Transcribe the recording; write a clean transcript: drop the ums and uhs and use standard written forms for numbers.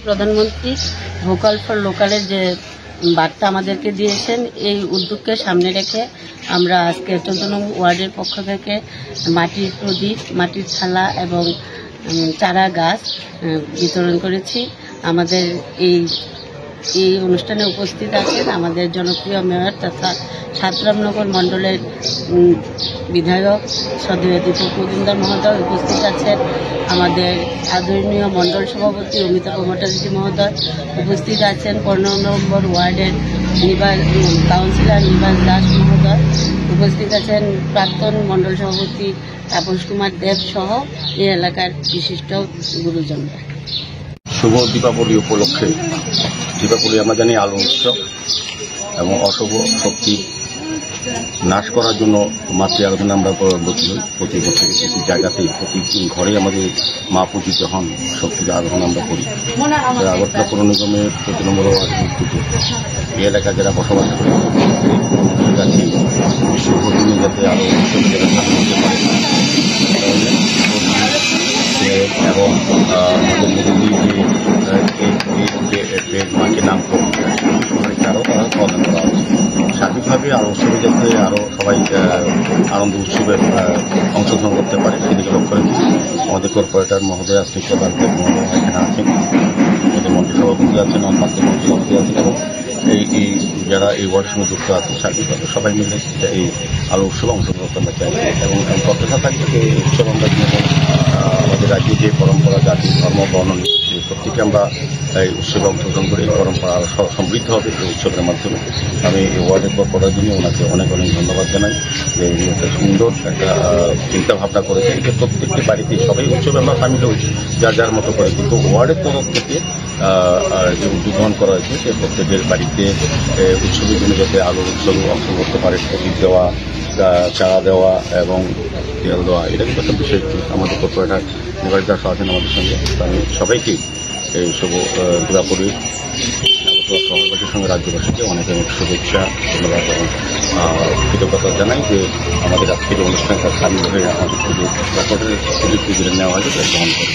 প্রধানমন্ত্রী vocal for লোকালের যে বার্তা আমাদেরকে দিয়েছেন, এই উদ্যোগকে সামনে রেখে আমরা আজকে 14 নং ওয়ার্ডের পক্ষ থেকে মাটির প্রদীপ, মাটির থালা এবং চারা গাছ বিতরণ করেছি। আমাদের এই অনুষ্ঠানে উপস্থিত আছেন আমাদের জনপ্রিয় মেয়র তথা সাতরামনগর মণ্ডলের বিধায়ক শ্রদ্ধেয় দীপক মজুমদার মহোদয় উপস্থিত আছেন, আমাদের আদরণীয় মণ্ডল সভাপতি অমিতাভ ভট্টাচার্য মহোদয় উপস্থিত আছেন, 15 নম্বর ওয়ার্ডের কাউন্সিলর নিবাস দাস মহোদয় উপস্থিত আছেন, প্রাক্তন মণ্ডল সভাপতি তাপস কুমার দেব সহ এই এলাকার বিশিষ্ট গুরুজনরা। শুভ দীপাবলি উপলক্ষে, দীপাবলি আমরা জানি আলো উৎসব এবং অশুভ শক্তি নাশ করার জন্য মাতৃ আরাধনা আমরা প্রতি বছর প্রতি জায়গাতেই প্রতি ঘরে আমাদের মা পূজিত হন, শক্তির আরাধনা আমরা করি। আগরতলা পৌর নিগমের 14 নম্বর ওয়ার্ড থেকে এই এলাকায় যারা বসবাস করে কাছে শুভ দিনে যাতে আলো উৎসব যারা সামনে হতে পারে এবং আমাদের মুরব্বী যে মাকে নাম করুন তারও তারা প্রদান করা হচ্ছে। সার্বিকভাবে আরও উৎসবে যাতে আরও সবাই আনন্দ উৎসবে অংশগ্রহণ করতে পারে সেদিকে লক্ষ্য রেখে আমাদের কর্পোরেটর মহোদয় আছেন, প্রধান মহোদয় এখানে আছেন, আমাদের মন্ত্রী সভাপতি আছেন, অন্যান্য মন্ত্রী সভাপতি আছেন এবং এই যারা এই ওয়ার্ডের সঙ্গে যুক্ত আছে সার্বিকভাবে সবাই মিলে এই আলো উৎসবে অংশগ্রহণ করতে চাই এবং প্রত্যাশা থাকবে যে এই উৎসব আমরা আমাদের রাজ্যে যে পরম্পরা, জাতি, ধর্ম, বর্ণ প্রত্যেকে আমরা এই উৎসবে অংশগ্রহণ করে এই পরম্পরা আরও সমৃদ্ধ হবে এই উৎসবের মাধ্যমে। আমি এই ওয়ার্ডের করার জন্য ওনাকে অনেক অনেক ধন্যবাদ জানাই যে একটা সুন্দর একটা চিন্তাভাবনা করেছেন যে প্রত্যেকটি বাড়িতে সবাই উৎসবে আমরা সামিল হয়েছি যার যার মতো করে, কিন্তু ওয়ার্ডের তরফ থেকে যে উদ্যোগ গ্রহণ করা হয়েছে যে প্রত্যেকের বাড়িতে উৎসবের জন্য যাতে আলো উৎসবে অংশগ্রহণ করতে পারে, প্রদীপ দেওয়া, চারা দেওয়া এবং তেল দেওয়া, এটা কিন্তু একটা বিষয়। আমাদের কর্পোরেটর নিবাস দাস আছেন আমাদের সঙ্গে। আমি সবাইকে এই শুভ দীপাবলির শহরবাসীর সঙ্গে রাজ্যবাসীকে অনেক অনেক শুভেচ্ছা, ধন্যবাদ এবং কৃতজ্ঞতা জানাই যে আমাদের আজকের অনুষ্ঠানটা সামিল হয়ে আমাদের পুজো কর্পোরেটরের পুজো নেওয়া হয়েছে গ্রহণ করে।